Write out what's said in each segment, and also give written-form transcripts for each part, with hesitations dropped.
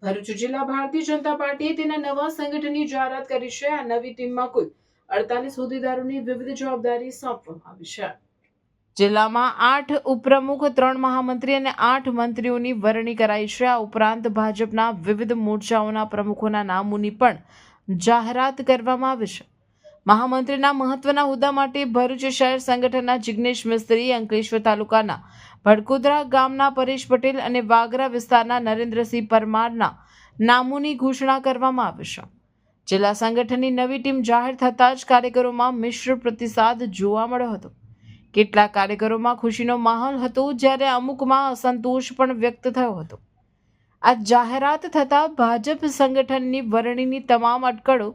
ભરૂચ જિલ્લા ભારતીય જનતા પાર્ટીએ તેના નવા સંગઠનની જાહેરાત કરી છે. આ નવી ટીમમાં કુલ 48 હોદ્દેદારોની વિવિધ જવાબદારી સોંપવામાં આવી છે. જિલ્લામાં 8 ઉપપ્રમુખ, 3 મહામંત્રી અને 8 મંત્રીઓની વરણી કરાઈ છે. આ ઉપરાંત ભાજપના વિવિધ મોરચાઓના પ્રમુખોના નામોની પણ જાહેરાત કરવામાં આવી છે. મહામંત્રીના મહત્વના હોદ્દા માટે ભરૂચ શહેર સંગઠનના જિગ્નેશ મિસ્ત્રી, અંકલેશ્વર તાલુકાના ભડકોદરા ગામના પરેશ પટેલ અને વાગરા વિસ્તારના નરેન્દ્રસિંહ પરમારના નામોની ઘોષણા કરવામાં આવી છે. જિલ્લા સંગઠનની નવી ટીમ જાહેર થતાં જ કાર્યકરોમાં મિશ્ર પ્રતિસાદ જોવા મળ્યો હતો. કેટલાક કાર્યકરોમાં ખુશીનો માહોલ હતો, જ્યારે અમુકમાં અસંતોષ પણ વ્યક્ત થયો હતો. આ જાહેરાત થતાં ભાજપ સંગઠનની વરણીની તમામ અટકળો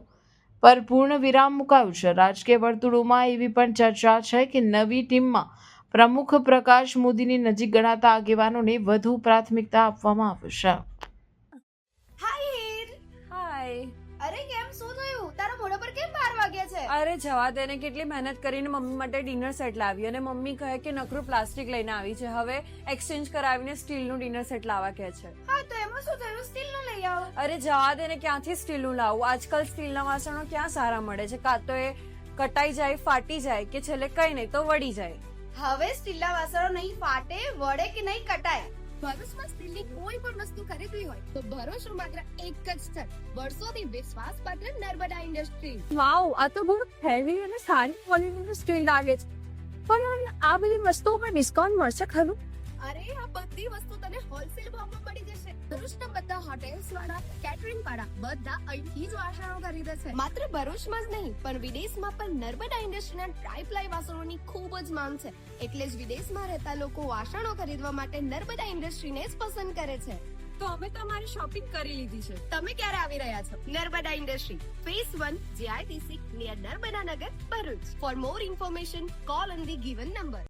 પર પૂર્ણ વિરામ મુકાયું છે. રાજકીય વર્તુળોમાં એવી પણ ચર્ચા છે કે નવી ટીમમાં પ્રમુખ પ્રકાશ મોદીની નજીક ગણાતા આગેવાનોને વધુ પ્રાથમિકતા આપવામાં આવશે. હાય. અરે કેમ શું થયું? તારા મોઢા પર કેમ 12 વાગ્યા છે? અરે જવા દે ને, કેટલી મહેનત કરીને મમ્મી માટે ડિનર સેટ લાવી અને મમ્મી કહે કે નકરું પ્લાસ્ટિક લઈને આવી છે, હવે એક્સચેન્જ કરાવીને સ્ટીલનું ડિનર સેટ લાવવા કહે છે. હા તો એમાં શું થયું? સ્ટીલનું લઈ આવો. અરે જવા દે ને, ક્યાંથી સ્ટીલનું લાવું? આજકાલ સ્ટીલના વાસણો ક્યાં સારા મળે છે? કાં તો એ કટાઈ જાય, ફાટી જાય, કે છેલ્લે કઈ નહીં તો વળી જાય. હવે સ્ટીલના વાસણો નહીં ફાટે, વળે કે નહીં કટાય. ભરૂચમાં સ્ટીલની કોઈ પણ વસ્તુ ખરીદવી હોય તો ભરોસો માત્ર એક જ સ્થળ, વર્ષોથી વિશ્વાસપાત્ર નર્મદા ઇન્ડસ્ટ્રીઝ. વાવ, આ તો બહુ હેવી અને સારી ક્વોલિટીનું સ્ટીલ લાગે છે. પણ આ બધી વસ્તુઓ પર ડિસ્કાઉન્ટ મળશે ખરું? અરે આ બધી વસ્તુ તને હોલસેલ ભાવમાં મળી જશે. ભરૂચના બધા હોટેલ્સ વાળા, કેટરિંગ વાળા બધા અહીંથી જ વાસણો ખરીદે છે. માત્ર ભરૂચમાં જ નહીં પણ વિદેશમાં પણ નર્મદા ઇન્ડસ્ટ્રીના ટ્રાય-પ્લાય વાસણોની ખૂબ જ માંગ છે. એટલે જ વિદેશમાં રહેતા લોકો વાસણો ખરીદવા માટે નર્મદા ઇન્ડસ્ટ્રીને જ પસંદ કરે છે. તો અમે તમારી શોપિંગ કરી લીધી છે. તમે ક્યારે આવી રહ્યા છો? Narmada industry, phase 1, GITC, near Narmada Nagar, Bharuch. For more information, call on the given number.